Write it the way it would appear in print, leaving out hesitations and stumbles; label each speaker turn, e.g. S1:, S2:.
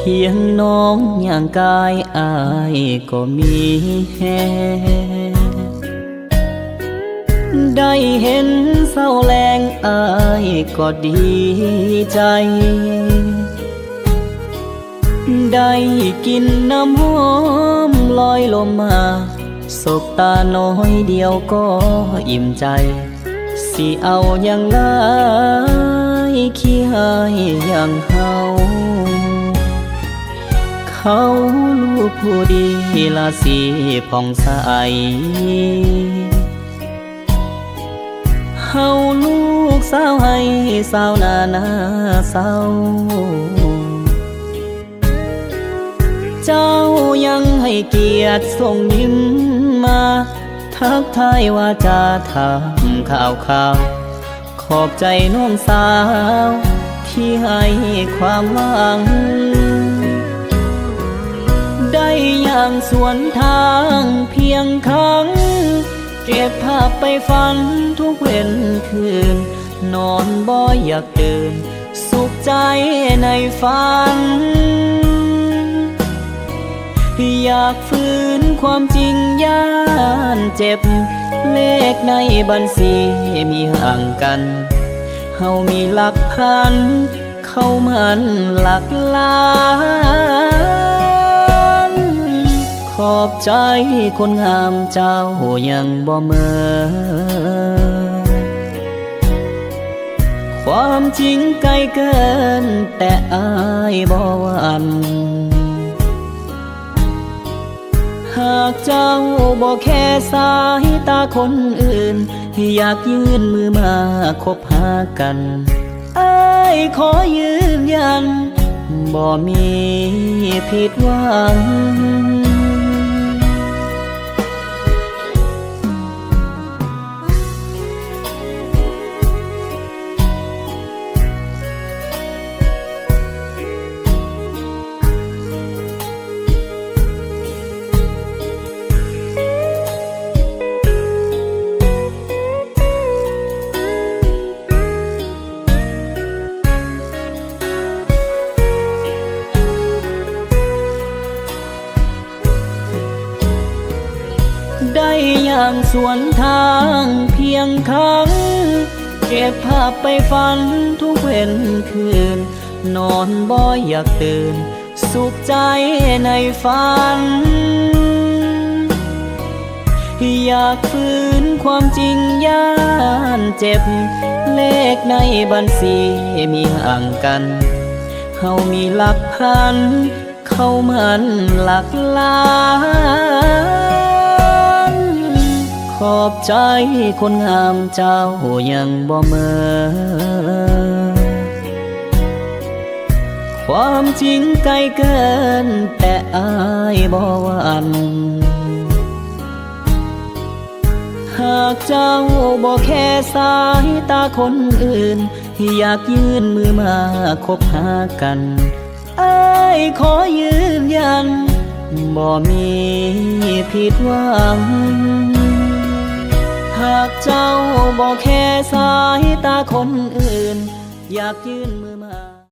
S1: พียงน้องอย่างกายอายก็มีแฮได้เห็นเศร้าแรงอายก็ดีใจได้กินน้ำหอมลอยลมมาสบตาน้อยเดียวก็อิ่มใจสิเอาอย่างไรขี้หายอย่างเขาลูกผู้ดีละสีผ่องใสเฮาลูกสาวให้สาวนาเศร้าเจ้ายังให้เกียรติส่งยิ้มมาทักทายว่าจะทำข่าวขอบใจน้องสาวที่ให้ความหวังได้อย่างสวนทางเพียงครั้งเก็บภาพไปฝันทุกเว้นคืนนอนบ่อยากตื่นสุขใจในฝันอยากฝืนความจริงย่านเจ็บเลขในบัญชีมีห่างกันเฮามีหลักพันเข้ามันหลักล้านขอบใจคนงามเจ้ายังบ่เมินความจริงไกลเกินแต่อายบ่หวั่นหากเจ้าบอกแค่สายตาคนอื่นอยากยื่นมือมาคบหากันอ้ายขอยืนยันบ่มีผิดหวังได้อย่างสวนทางเพียงครั้งเก็บภาพไปฝันทุกเว้นคืนนอนบ่อยากตื่นสุขใจในฝันอยากฝืนความจริงย่านเจ็บเลขในบัญชีมีห่างกันเฮามีหลักพันเข้ามันหลักล้านขอบใจคนงามเจ้ายังบ่เมินความจริงไกลเกินแต่อายบ่หวั่นหากเจ้าบอกแค่สายตาคนอื่นอยากยื่นมือมาคบหากันอ้ายขอยืนยันบ่มีผิดหวังหากเจ้าบอกแค่สายตาคนอื่นอยากยื่นมือมา